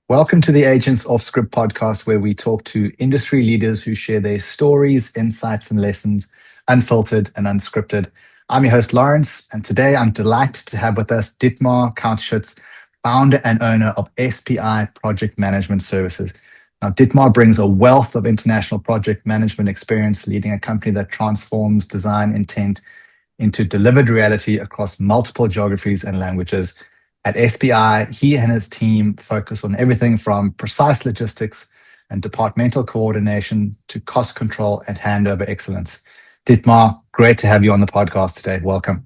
Welcome to the Aegance Offscript Podcast, where we talk to industry leaders who share their stories, insights, and lessons, unfiltered and unscripted. I'm your host, Lawrence, and today I'm delighted to have with us Dietmar Kautschitz, founder and owner of SPI Project Management Services. Now, Dietmar brings a wealth of international project management experience, leading a company that transforms design intent into delivered reality across multiple geographies and languages. At SPI, he and his team focus on everything from precise logistics and departmental coordination to cost control and handover excellence. Dietmar, great to have you on the podcast today. Welcome.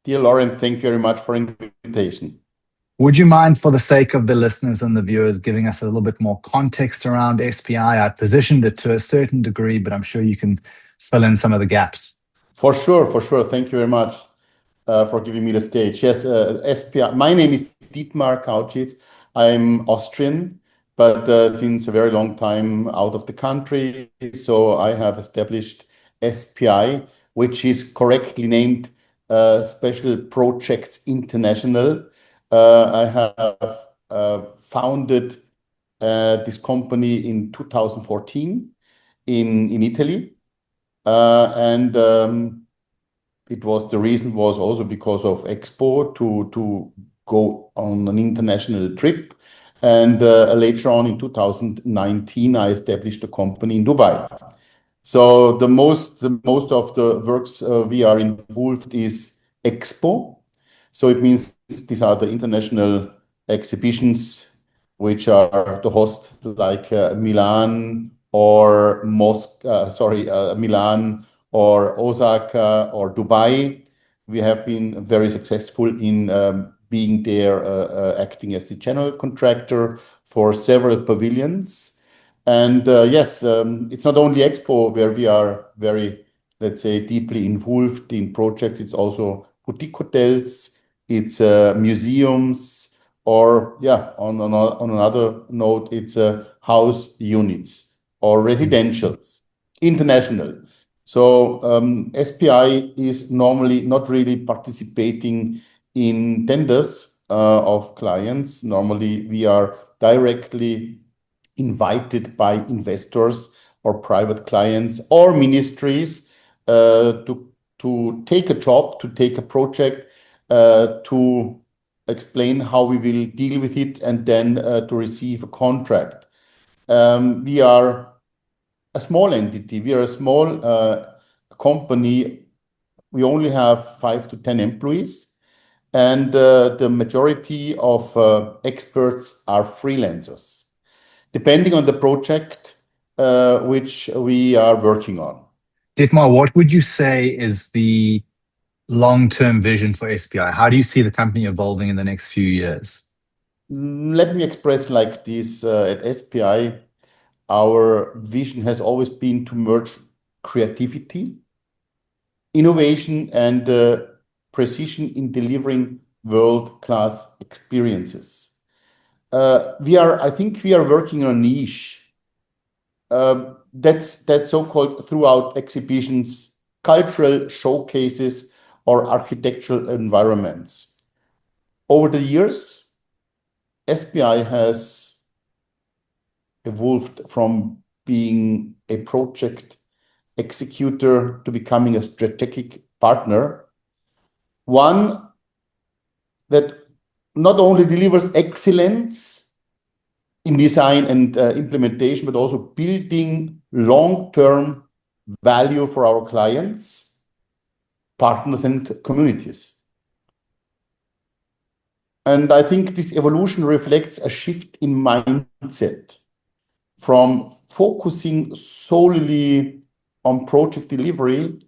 Dear Lauren, thank you very much for the invitation. Would you mind, for the sake of the listeners and the viewers, giving us a little bit more context around SPI? I positioned it to a certain degree, but I'm sure you can fill in some of the gaps. For sure. Thank you very much for giving me the stage. Yes, SPI. My name is Dietmar Kautschitz. I'm Austrian, but since a very long time out of the country. So I have established SPI, which is correctly named Special Projects International. I have founded this company in 2014 in Italy, and the reason was also because of Expo to go on an international trip, and later on in 2019 I established a company in Dubai. So the most of the works we are involved is Expo. So it means these are the international exhibitions which are the host, like Milan or Milan or Osaka or Dubai. We have been very successful in being there, acting as the general contractor for several pavilions. And yes, it's not only Expo where we are very, let's say, deeply involved in projects. It's also boutique hotels, it's museums, or on another note, it's house units or residentials, international. So SPI is normally not really participating in tenders of clients. Normally, we are directly invited by investors or private clients or ministries to take a job, to take a project, to explain how we will deal with it, and then to receive a contract. We are a small entity. We are a small company. We only have 5 to 10 employees, and the majority of experts are freelancers, depending on the project which we are working on. Dietmar, what would you say is the long-term vision for SPI? How do you see the company evolving in the next few years? Let me express like this. At SPI, our vision has always been to merge creativity, innovation, and precision in delivering world-class experiences. I think we are working on a niche that's so-called throughout exhibitions, cultural showcases, or architectural environments. Over the years, SPI has evolved from being a project executor to becoming a strategic partner, one that not only delivers excellence in design and implementation, but also building long-term value for our clients, partners, and communities. And I think this evolution reflects a shift in mindset from focusing solely on project delivery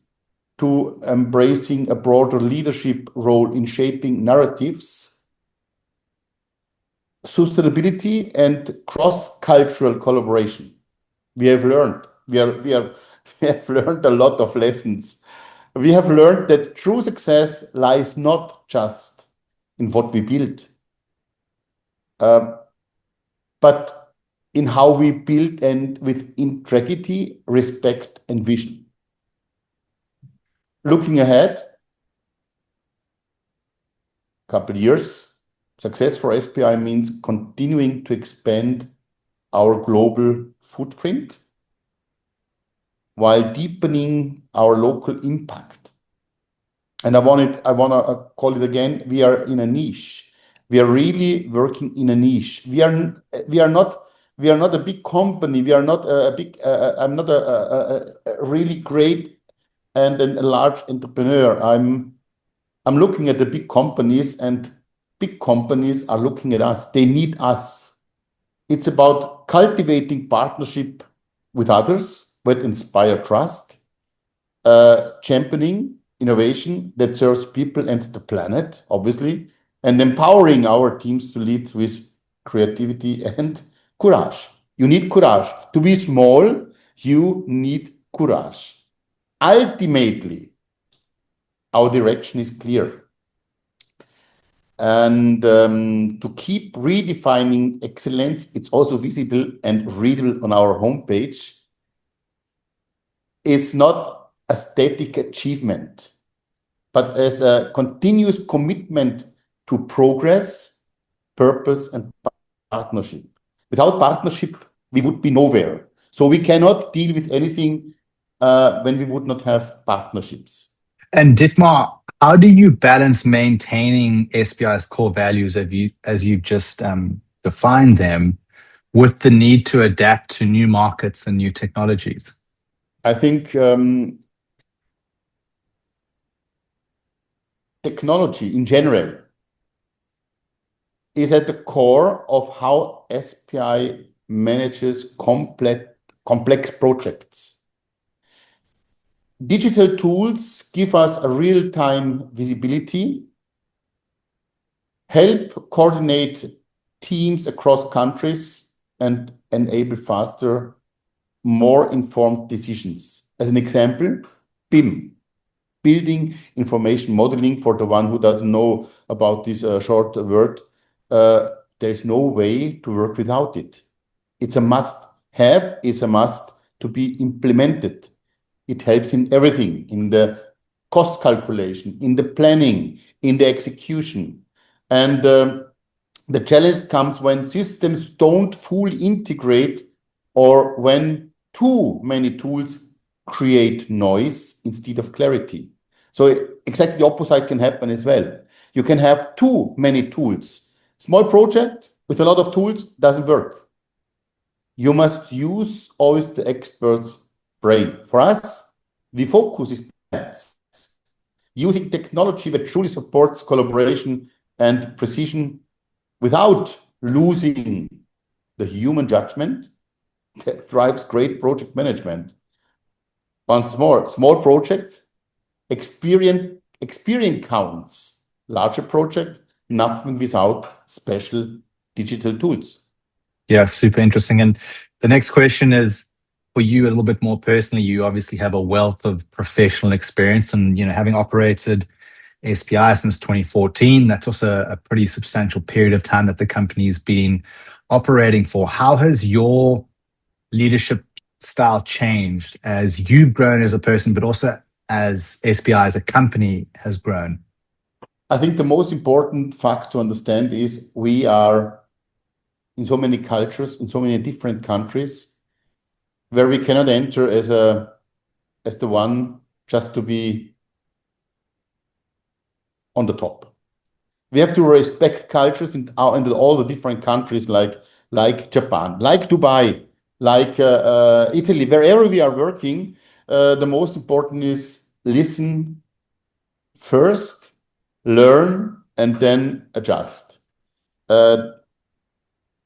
to embracing a broader leadership role in shaping narratives, sustainability, and cross-cultural collaboration. We have learned a lot of lessons. We have learned that true success lies not just in what we build, but in how we build, and with integrity, respect, and vision. Looking ahead, a couple of years, Success for SPI means continuing to expand our global footprint while deepening our local impact. And I want to call it again, we are in a niche. We are really working in a niche. We are not a big company. We are not a big, I'm not a really great and a large entrepreneur. I'm looking at the big companies, and big companies are looking at us. They need us. It's about cultivating partnership with others that inspire trust, championing innovation that serves people and the planet, obviously, and empowering our teams to lead with creativity and courage. You need courage. To be small, you need courage. Ultimately, our direction is clear. And to keep redefining excellence, it's also visible and readable on our homepage. It's not a static achievement, but as a continuous commitment to progress, purpose, and partnership. Without partnership, we would be nowhere. So we cannot deal with anything when we would not have partnerships. And Dietmar, how do you balance maintaining SPI's core values as you've just defined them with the need to adapt to new markets and new technologies? I think technology in general is at the core of how SPI manages complex projects. Digital tools give us a real-time visibility, help coordinate teams across countries, and enable faster, more informed decisions. As an example, BIM, Building Information Modeling, for the one who doesn't know about this short word, there's no way to work without it. It's a must-have, it's a must to be implemented. It helps in everything, in the cost calculation, in the planning, in the execution. And the challenge comes when systems don't fully integrate or when too many tools create noise instead of clarity. So exactly the opposite can happen as well. You can have too many tools. Small project with a lot of tools doesn't work. You must use always the expert's brain. For us, the focus is balance. Using technology that truly supports collaboration and precision without losing the human judgment that drives great project management. Once more, small projects, experience counts. Larger project, nothing without special digital tools. Yeah, super interesting. And the next question is for you a little bit more personally. You obviously have a wealth of professional experience, and having operated SPI since 2014, that's also a pretty substantial period of time that the company's been operating for. How has your leadership style changed as you've grown as a person, but also as SPI as a company has grown? I think the most important fact to understand is we are in so many cultures, in so many different countries, where we cannot enter as the one just to be on the top. We have to respect cultures in all the different countries, like Japan, like Dubai, like Italy. Wherever we are working, the most important is listen first, learn, and then adjust.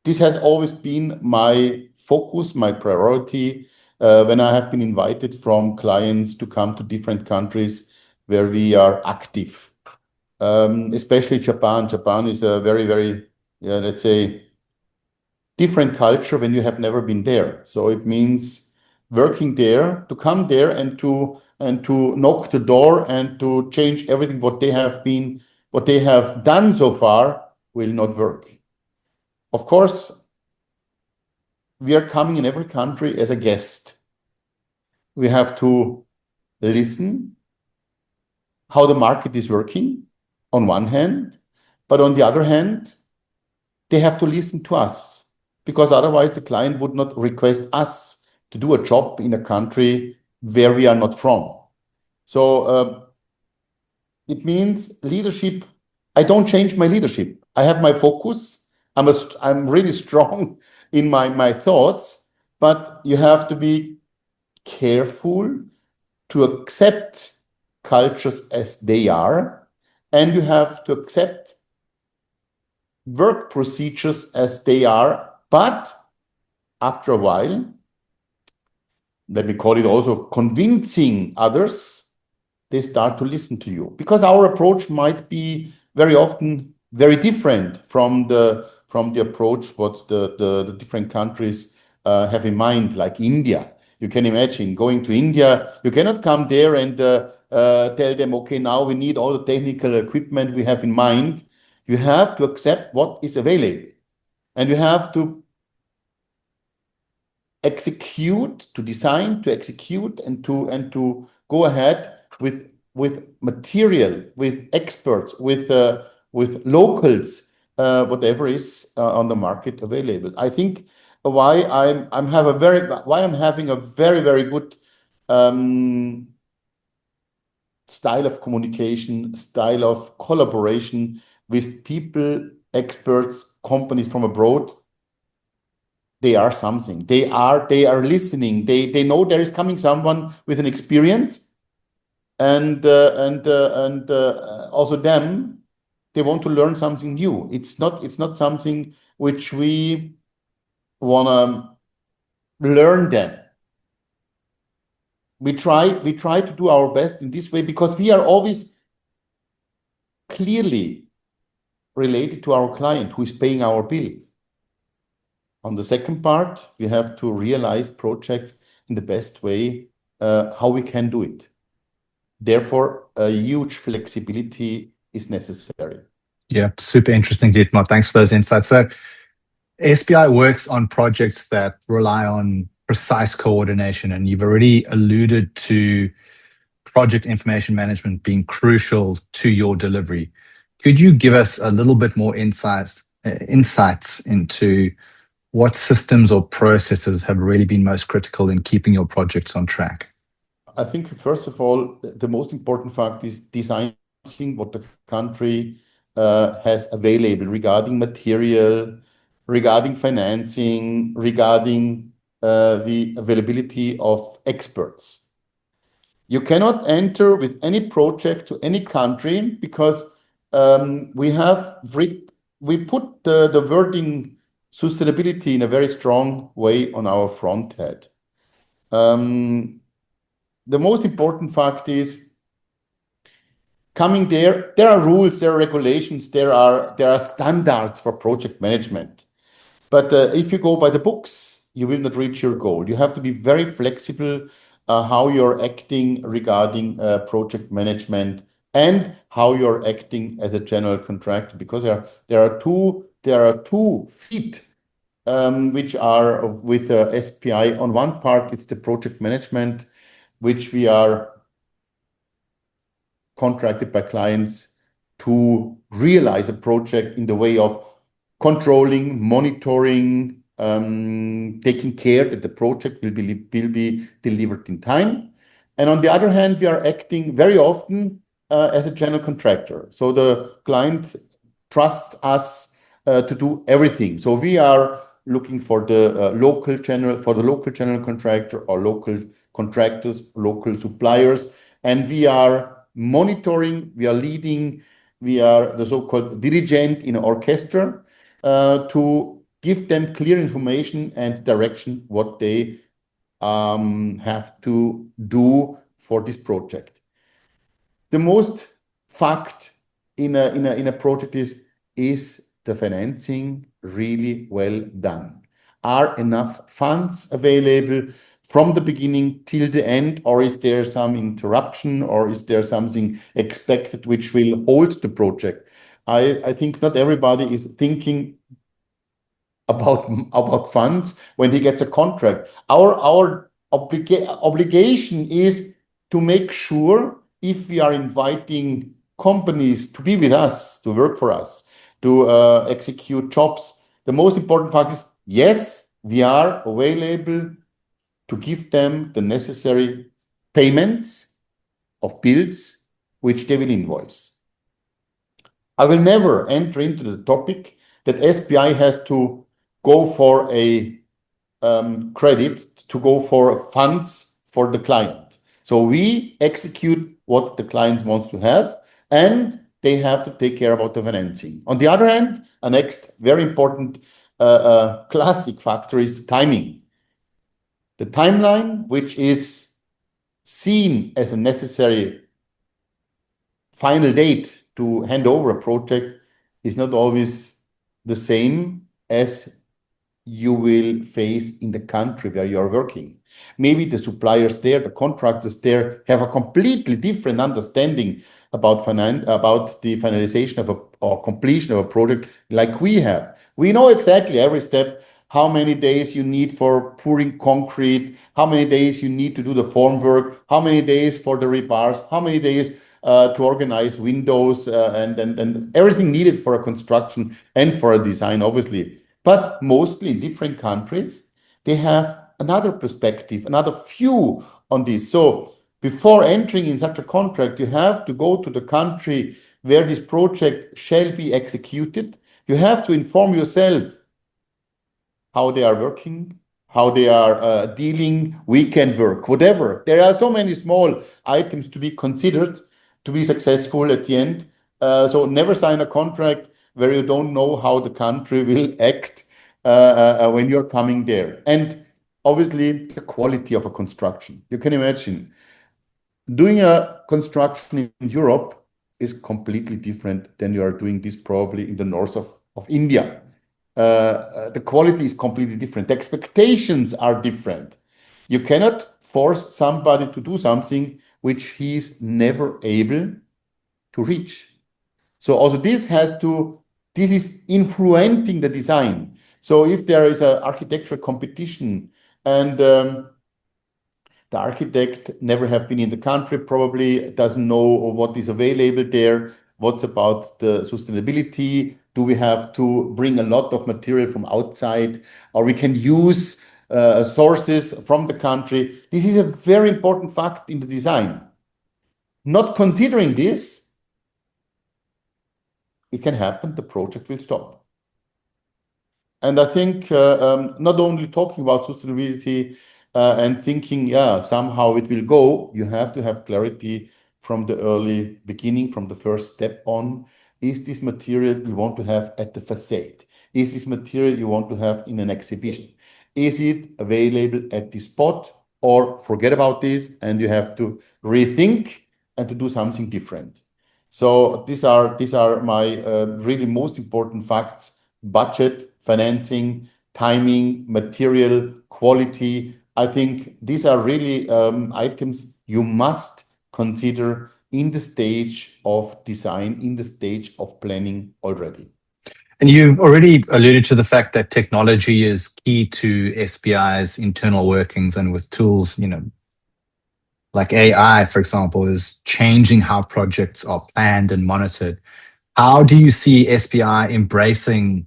This has always been my focus, my priority, when I have been invited from clients to come to different countries where we are active. Especially Japan. Japan is a very, very, let's say, different culture when you have never been there. So it means working there, to come there and to knock the door and to change everything what they have done so far will not work. Of course, we are coming in every country as a guest. We have to listen how the market is working on one hand, but on the other hand, they have to listen to us, because otherwise the client would not request us to do a job in a country where we are not from. So it means leadership. I don't change my leadership. I have my focus. I'm really strong in my thoughts, but you have to be careful to accept cultures as they are, and you have to accept work procedures as they are. But after a while, let me call it also convincing others, they start to listen to you, because our approach might be very often very different from the approach what the different countries have in mind, like India. You can imagine going to India, you cannot come there and tell them, okay, now we need all the technical equipment we have in mind. You have to accept what is available, and you have to execute, to design, to execute, and to go ahead with material, with experts, with locals, whatever is on the market available. I think why I'm having a very good style of communication, style of collaboration with people, experts, companies from abroad. They are something. They are listening. They know there is coming someone with an experience, and also them. They want to learn something new. It's not something which we wanna learn them. We try to do our best in this way, because we are always clearly related to our client who is paying our bill. On the second part, we have to realize projects in the best way, how we can do it. Therefore, a huge flexibility is necessary. Yeah, super interesting, Dietmar. Thanks for those insights. So SPI works on projects that rely on precise coordination, and you've already alluded to project information management being crucial to your delivery. Could you give us a little bit more insights into what systems or processes have really been most critical in keeping your projects on track? I think, first of all, the most important fact is designing what the country has available regarding material, regarding financing, regarding the availability of experts. You cannot enter with any project to any country, because we put the wording sustainability in a very strong way on our front head. The most important fact is, coming there are rules, there are regulations, there are standards for project management. But if you go by the books, you will not reach your goal. You have to be very flexible how you're acting regarding project management, and how you're acting as a general contractor, because there are two feet which are with SPI. On one part, it's the project management, which we are contracted by clients to realize a project in the way of controlling, monitoring, taking care that the project will be delivered in time. And on the other hand, we are acting very often as a general contractor. So the client trusts us to do everything. So we are looking for the local general contractor, or local contractors, local suppliers, and we are monitoring, we are leading, we are the so-called dirigent in an orchestra to give them clear information and direction what they have to do for this project. The most fact in a project is the financing really well done? Are enough funds available from the beginning till the end, or is there some interruption, or is there something expected which will hold the project? I think not everybody is thinking about funds when he gets a contract. Our obligation is to make sure, if we are inviting companies to be with us, to work for us, to execute jobs, the most important fact is, yes, we are available to give them the necessary payments of bills which they will invoice. I will never enter into the topic that SPI has to go for a credit, to go for funds for the client. So we execute what the client wants to have, and they have to take care about the financing. On the other hand, a next very important classic factor is timing. The timeline, which is seen as a necessary final date to hand over a project, is not always the same as you will face in the country where you are working. Maybe the suppliers there, the contractors there have a completely different understanding about the finalization of or completion of a project like we have. We know exactly every step, how many days you need for pouring concrete, how many days you need to do the formwork, how many days for the rebars, how many days to organize windows and everything needed for a construction and for a design, obviously. But mostly in different countries, they have another perspective, another view on this. So before entering in such a contract, you have to go to the country where this project shall be executed. You have to inform yourself how they are working, how they are dealing, weekend work, whatever. There are so many small items to be considered to be successful at the end. So never sign a contract where you don't know how the country will act when you're coming there. And obviously, the quality of a construction. You can imagine doing a construction in Europe is completely different than you are doing this probably in the north of India. The quality is completely different. The expectations are different. You cannot force somebody to do something which he's never able to reach. So also this is influencing the design. So if there is an architectural competition and the architect never have been in the country, probably doesn't know what is available there, what's about the sustainability, do we have to bring a lot of material from outside, or we can use sources from the country. This is a very important fact in the design. Not considering this, it can happen, the project will stop. And I think not only talking about sustainability and thinking, yeah, somehow it will go, you have to have clarity from the early beginning, from the first step on. Is this material you want to have at the facade? Is this material you want to have in an exhibition? Is it available at the spot, or forget about this and you have to rethink and to do something different? So these are my really most important facts: budget, financing, timing, material, quality. I think these are really items you must consider in the stage of design, in the stage of planning already. And you've already alluded to the fact that technology is key to SPI's internal workings, and with tools, like AI, for example, is changing how projects are planned and monitored. How do you see SPI embracing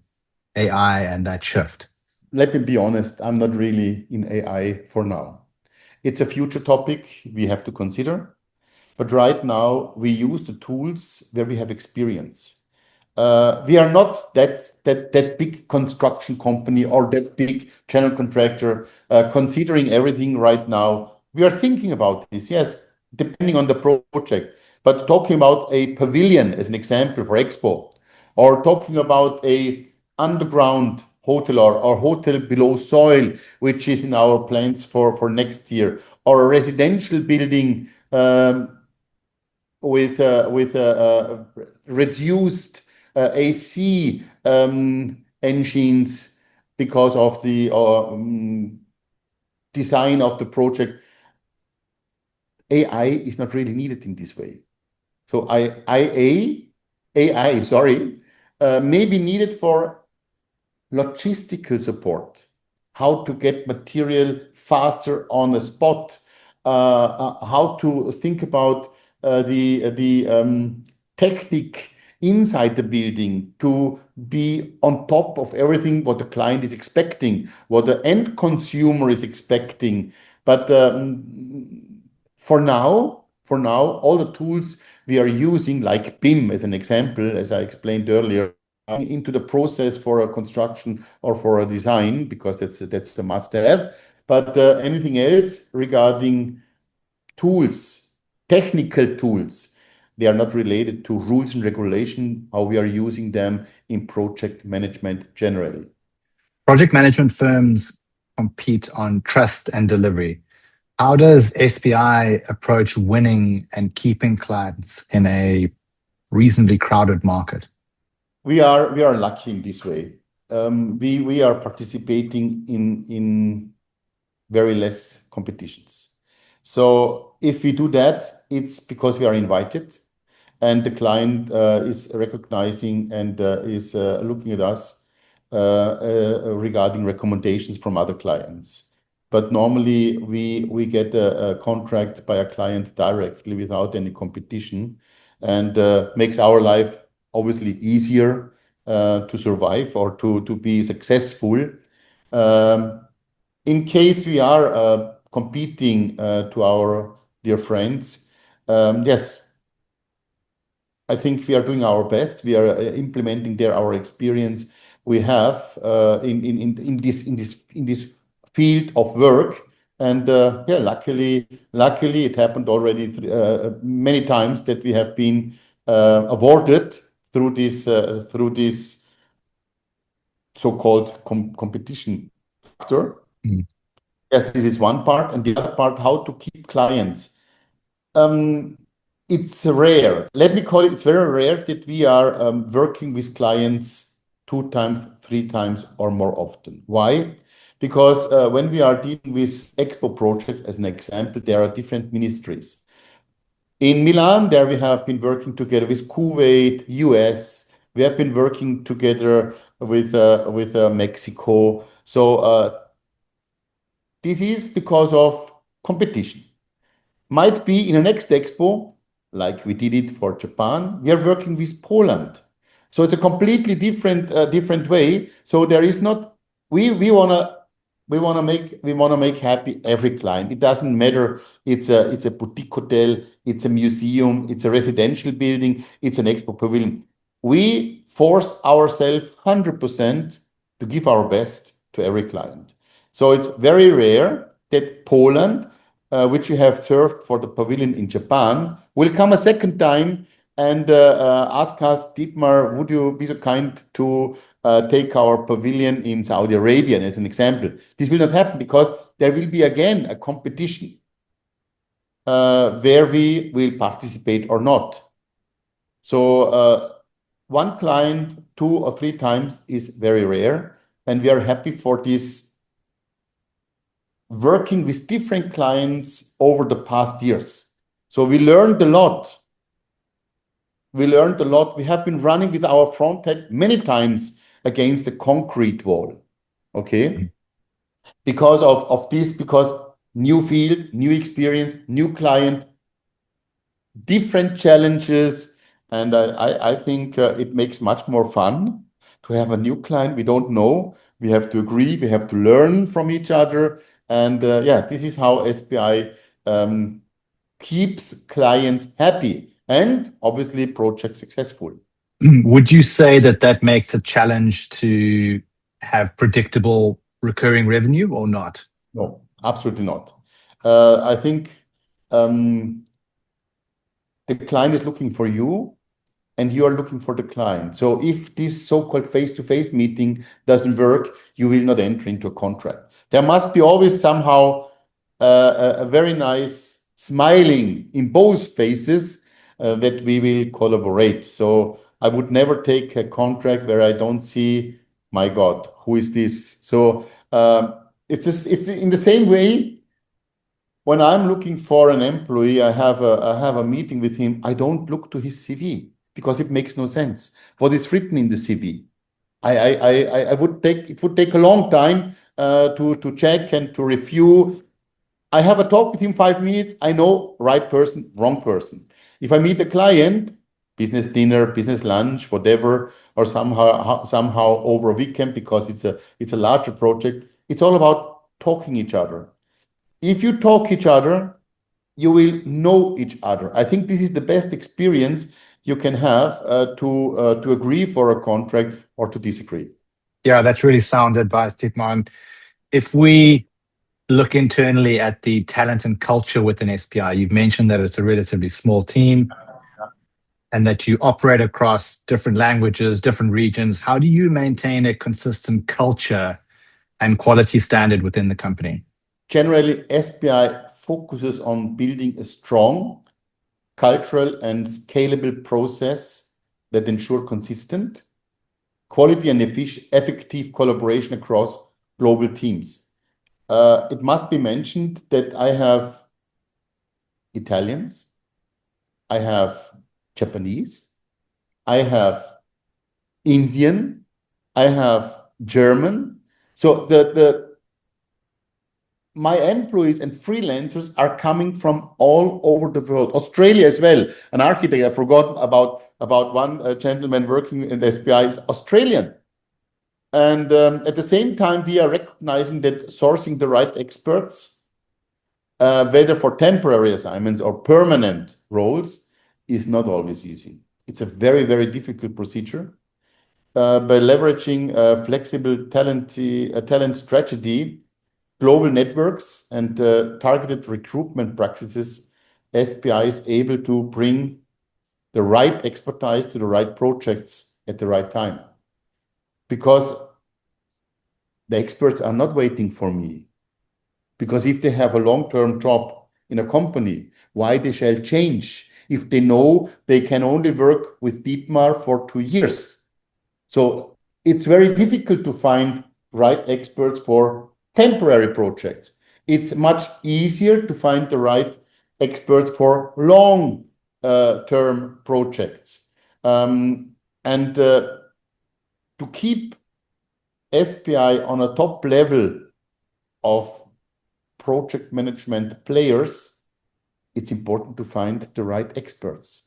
AI and that shift? Let me be honest, I'm not really in AI for now. It's a future topic we have to consider. But right now, we use the tools where we have experience. We are not that big construction company or that big general contractor considering everything right now. We are thinking about this, yes, depending on the project. But talking about a pavilion as an example for Expo, or talking about a underground hotel or hotel below soil, which is in our plans for next year, or a residential building with reduced AC engines because of the design of the project. AI is not really needed in this way. So AI, sorry, may be needed for logistical support, how to get material faster on the spot, how to think about the technique inside the building to be on top of everything what the client is expecting, what the end consumer is expecting. But for now, all the tools we are using, like BIM as an example, as I explained earlier, into the process for a construction or for a design, because that's a must-have. But anything else regarding tools, technical tools, they are not related to rules and regulation, how we are using them in project management generally. Project management firms compete on trust and delivery. How does SPI approach winning and keeping clients in a reasonably crowded market? We are lucky in this way. We are participating in very less competitions. So if we do that, it's because we are invited, and the client is recognizing and is looking at us regarding recommendations from other clients. But normally we get a contract by a client directly without any competition, and makes our life obviously easier to survive or to be successful. In case we are competing to our dear friends, yes, I think we are doing our best. We are implementing there our experience we have in this field of work, and yeah, luckily it happened already many times that we have been awarded through this so-called competition factor. Mm. Yes, this is one part, and the other part, how to keep clients. It's rare. Let me call it, it's very rare that we are working with clients 2 times, 3 times, or more often. Why? Because when we are dealing with expo projects, as an example, there are different ministries. In Milan, there we have been working together with Kuwait, US. We have been working together with Mexico. So this is because of competition. Might be in the next expo, like we did it for Japan, we are working with Poland. So it's a completely different way. So there is not, we wanna make happy every client. It doesn't matter. It's a boutique hotel, it's a museum, it's a residential building, it's an expo pavilion. We force ourselves 100% to give our best to every client. So it's very rare that Poland, which you have served for the pavilion in Japan, will come a second time and ask us, Dietmar, would you be so kind to take our pavilion in Saudi Arabia, as an example? This will not happen because there will be again a competition where we will participate or not. So one client 2 or 3 times is very rare, and we are happy for this working with different clients over the past years. So we learned a lot. We have been running with our front end many times against the concrete wall. Okay. Because of this, because new field, new experience, new client, different challenges. And I think it makes much more fun to have a new client we don't know. We have to agree, we have to learn from each other. And yeah, this is how SPI keeps clients happy and obviously projects successful. Would you say that makes a challenge to have predictable recurring revenue or not? No, absolutely not. I think the client is looking for you and you are looking for the client. So if this so-called face-to-face meeting doesn't work, you will not enter into a contract. There must be always somehow a very nice smiling in both faces that we will collaborate. So I would never take a contract where I don't see, my God, who is this? So it's in the same way. When I'm looking for an employee, I have a meeting with him. I don't look to his CV because it makes no sense. What is written in the CV? It would take a long time to check and to review. I have a talk with him 5 minutes. I know right person, wrong person. If I meet a client, business dinner, business lunch, whatever, or somehow over a weekend because it's a larger project. It's all about talking each other. If you talk each other, you will know each other. I think this is the best experience you can have to agree for a contract or to disagree. Yeah, that's really sound advice, Dietmar. And if we look internally at the talent and culture within SPI, you've mentioned that it's a relatively small team and that you operate across different languages, different regions. How do you maintain a consistent culture and quality standard within the company? Generally, SPI focuses on building a strong cultural and scalable process that ensure consistent quality and effective collaboration across global teams. It must be mentioned that I have Italians, I have Japanese, I have Indian, I have German. So my employees and freelancers are coming from all over the world. Australia as well. An architect, I forgot about one gentleman working in the SPI is Australian. And at the same time, we are recognizing that sourcing the right experts, whether for temporary assignments or permanent roles, is not always easy. It's a very, very difficult procedure. By leveraging flexible talent strategy, global networks, and targeted recruitment practices, SPI is able to bring the right expertise to the right projects at the right time. Because the experts are not waiting for me. Because if they have a long-term job in a company, why they shall change if they know they can only work with Dietmar for 2 years? So it's very difficult to find right experts for temporary projects. It's much easier to find the right experts for long-term projects. And to keep SPI on a top level of project management players, it's important to find the right experts.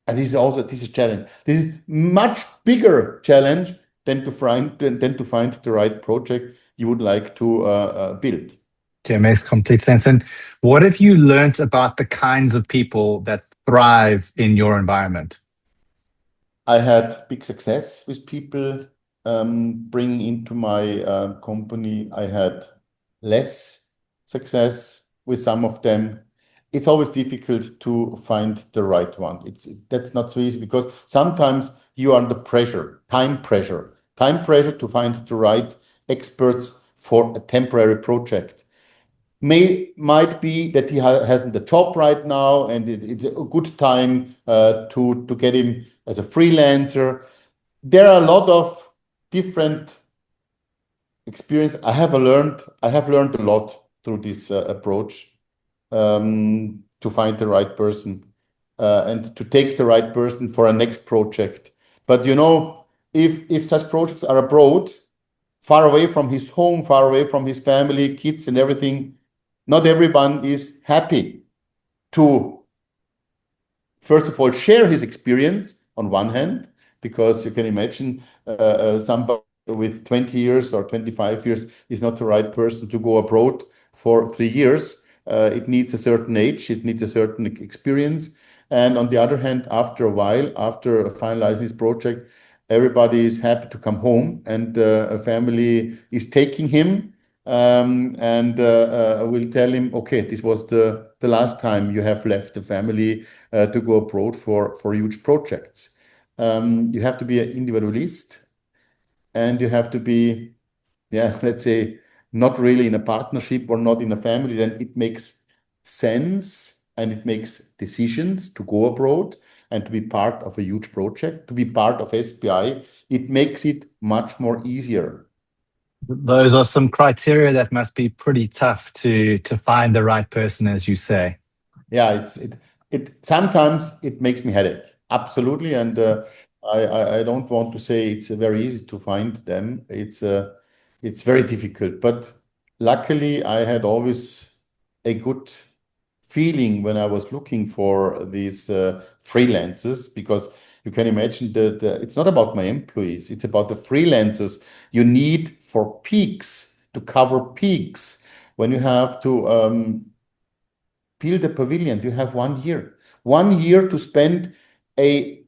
And this is a challenge. This is much bigger challenge than to find the right project you would like to build. Okay, makes complete sense. And what have you learned about the kinds of people that thrive in your environment? I had big success with people bringing into my company. I had less success with some of them. It's always difficult to find the right one. That's not so easy because sometimes you are under pressure, time pressure to find the right experts for a temporary project. Might be that he hasn't a job right now, and it's a good time to get him as a freelancer. There are a lot of different experience. I have learned a lot through this approach to find the right person and to take the right person for a next project. But if such projects are abroad, far away from his home, far away from his family, kids, and everything, not everyone is happy to, first of all, share his experience on one hand, because you can imagine somebody with 20 years or 25 years is not the right person to go abroad for 3 years. It needs a certain age, it needs a certain experience. And on the other hand, after a while, after finalizing this project, everybody is happy to come home, and a family is taking him and will tell him, okay, this was the last time you have left the family to go abroad for huge projects. You have to be an individualist, and you have to be, let's say, not really in a partnership or not in a family. Then it makes sense and it makes decisions to go abroad and to be part of a huge project, to be part of SPI. It makes it much more easier. Those are some criteria that must be pretty tough to find the right person, as you say. Yeah, it sometimes it makes me headache. Absolutely. And I don't want to say it's very easy to find them. It's very difficult. But luckily, I had always a good feeling when I was looking for these freelancers, because You can imagine that it's not about my employees, it's about the freelancers you need for peaks, to cover peaks. When you have to build a pavilion, you have 1 year to spend a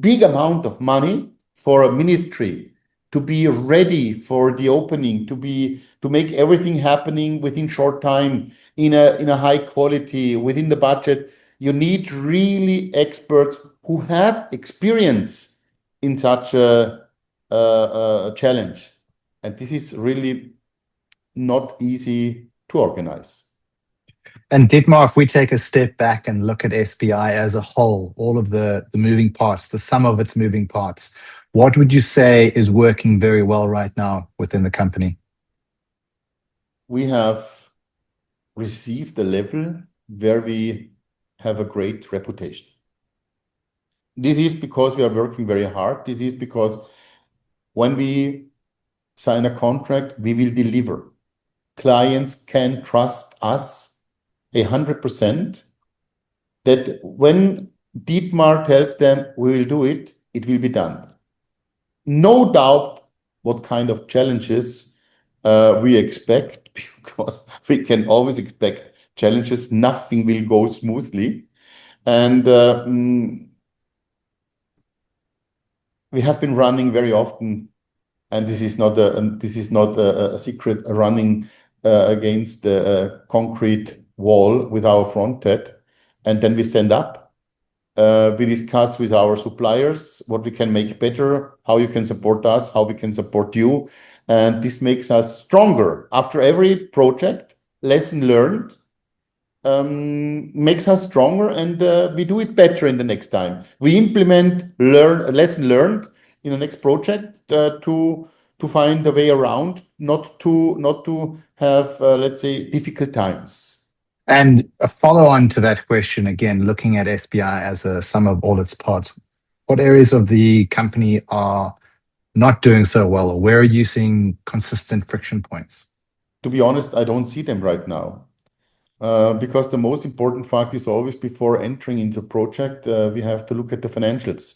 big amount of money for a ministry, to be ready for the opening, to make everything happening within short time, in a high quality, within the budget. You need really experts who have experience in such a challenge, and this is really not easy to organize. And Dietmar, if we take a step back and look at SPI as a whole, all of the moving parts, the sum of its moving parts, what would you say is working very well right now within the company? We have received a level where we have a great reputation. This is because we are working very hard. This is because when we sign a contract, we will deliver. Clients can trust us 100% that when Dietmar tells them we will do it, it will be done. No doubt what kind of challenges we expect, because we can always expect challenges. Nothing will go smoothly. And we have been running very often, and this is not a secret, running against the concrete wall with our front end, and then we stand up. We discuss with our suppliers what we can make better, how you can support us, how we can support you, and this makes us stronger. After every project, lesson learned makes us stronger, and we do it better in the next time. We implement lesson learned in the next project to find a way around, not to have let's say difficult times. And a follow on to that question, again, looking at SPI as a sum of all its parts, what areas of the company are not doing so well, or where are you seeing consistent friction points? To be honest, I don't see them right now. Because the most important fact is always before entering into a project, we have to look at the financials.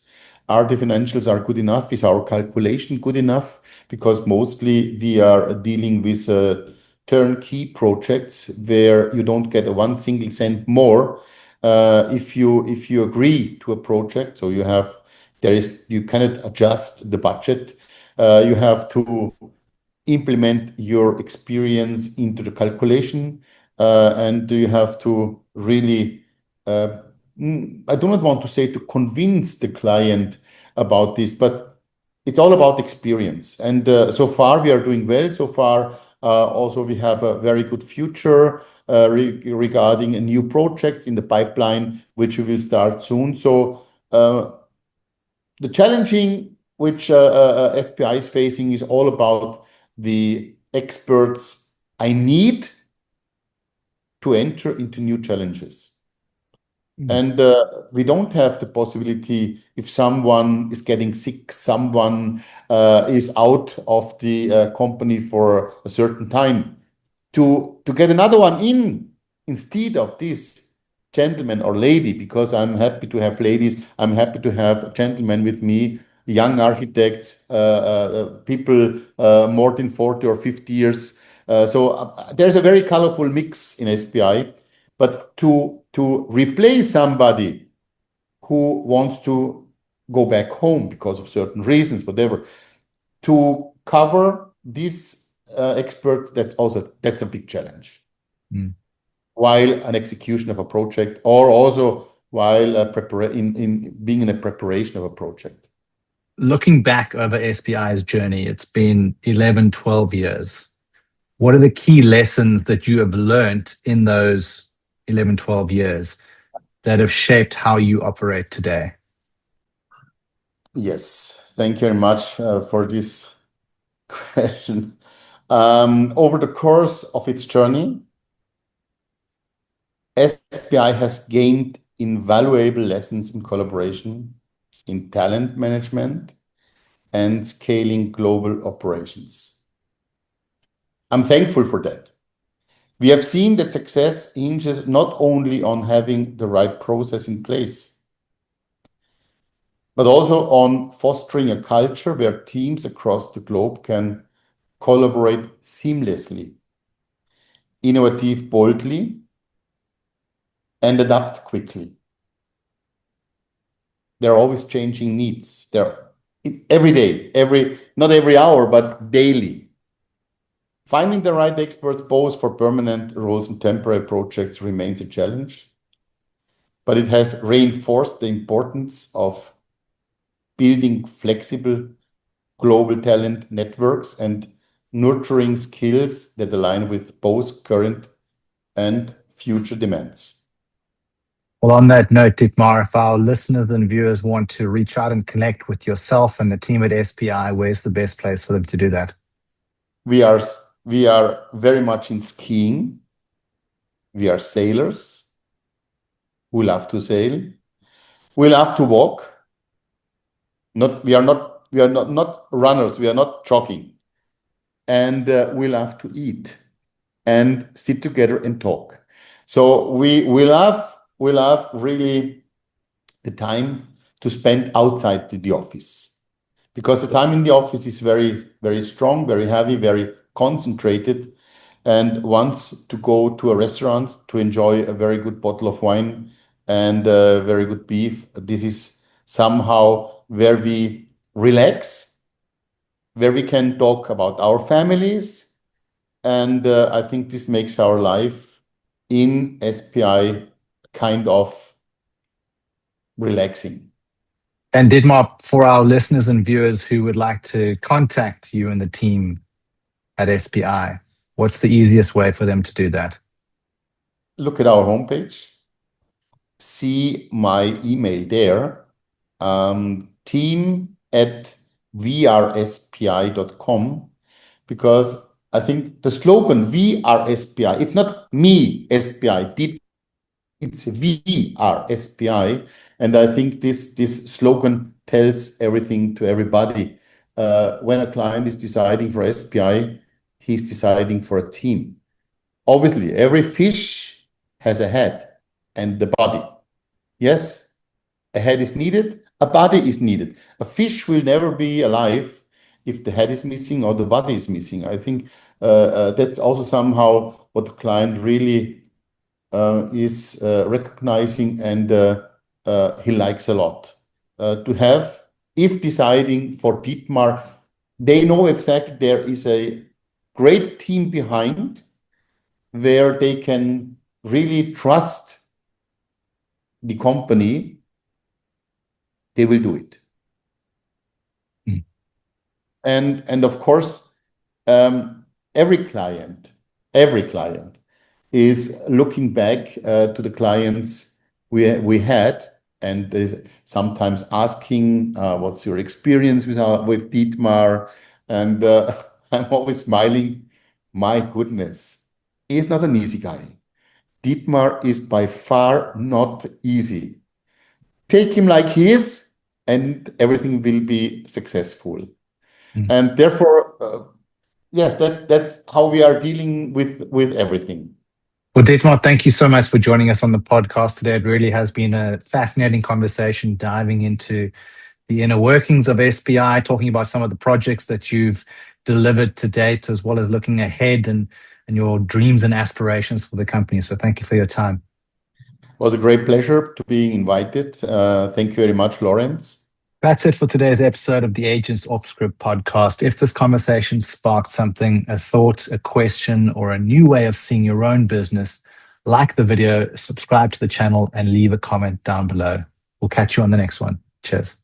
Are the financials are good enough? Is our calculation good enough? Because mostly we are dealing with turnkey projects where you don't get a 1 single cent more if you agree to a project. So you cannot adjust the budget. You have to implement your experience into the calculation, and you have to really I do not want to say to convince the client about this, but it's all about experience. And so far we are doing well. So far also we have a very good future regarding new projects in the pipeline, which we will start soon. So the challenging which SPI is facing is all about the experts I need to enter into new challenges. And we don't have the possibility, if someone is getting sick, someone is out of the company for a certain time, to get another one in instead of this gentleman or lady, because I'm happy to have ladies, I'm happy to have gentlemen with me, young architects, people more than 40 or 50 years. So there's a very colorful mix in SPI. But to replace somebody who wants to go back home because of certain reasons, whatever, to cover these experts, that's a big challenge. While an execution of a project, or also while being in a preparation of a project. Looking back over SPI's journey, it's been 11, 12 years. What are the key lessons that you have learned in those 11, 12 years that have shaped how you operate today? Yes, thank you very much for this question. Over the course of its journey, SPI has gained invaluable lessons in collaboration, in talent management, and scaling global operations. I'm thankful for that. We have seen that success hinges not only on having the right process in place. but also on fostering a culture where teams across the globe can collaborate seamlessly, innovative boldly, and adapt quickly. There are always changing needs. Every day, not every hour, but daily. Finding the right experts, both for permanent roles and temporary projects, remains a challenge, but it has reinforced the importance of building flexible global talent networks and nurturing skills that align with both current and future demands. Well, on that note, Dietmar, if our listeners and viewers want to reach out and connect with yourself and the team at SPI, where's the best place for them to do that? We are very much in skiing. We are sailors who love to sail. We love to walk. We are not runners. We are not jogging. And we love to eat and sit together and talk. So we love really the time to spend outside the office, because the time in the office is very, very strong, very heavy, very concentrated, and wants to go to a restaurant to enjoy a very good bottle of wine and very good beef. This is somehow where we relax, where we can talk about our families, and I think this makes our life in SPI kind of relaxing. And Dietmar, for our listeners and viewers who would like to contact you and the team at SPI, what's the easiest way for them to do that? Look at our homepage, see my email there, team@wearespi.com, because I think the slogan "We are SPI," it's not me SPI, it's "We are SPI," and I think this slogan tells everything to everybody. When a client is deciding for SPI, he's deciding for a team. Obviously, every fish has a head and the body. Yes, a head is needed, a body is needed. A fish will never be alive if the head is missing or the body is missing. I think that's also somehow what the client really is recognizing, and he likes a lot. To have, if deciding for Dietmar, they know exactly there is a great team behind where they can really trust the company, they will do it. Mm. And of course, every client is looking back to the clients we had, and is sometimes asking, what's your experience with Dietmar? And I'm always smiling. My goodness, he's not an easy guy. Dietmar is by far not easy. Take him like he is, and everything will be successful. Mm. And therefore, yes, that's how we are dealing with everything. Well, Dietmar, thank you so much for joining us on the podcast today. It really has been a fascinating conversation, diving into the inner workings of SPI, talking about some of the projects that you've delivered to date, as well as looking ahead and your dreams and aspirations for the company. So thank you for your time. It was a great pleasure to being invited. Thank you very much, Lawrence. That's it for today's episode of the Aegance Offscript Podcast. If this conversation sparked something, a thought, a question, or a new way of seeing your own business, like the video, subscribe to the channel, and leave a comment down below. We'll catch you on the next one. Cheers.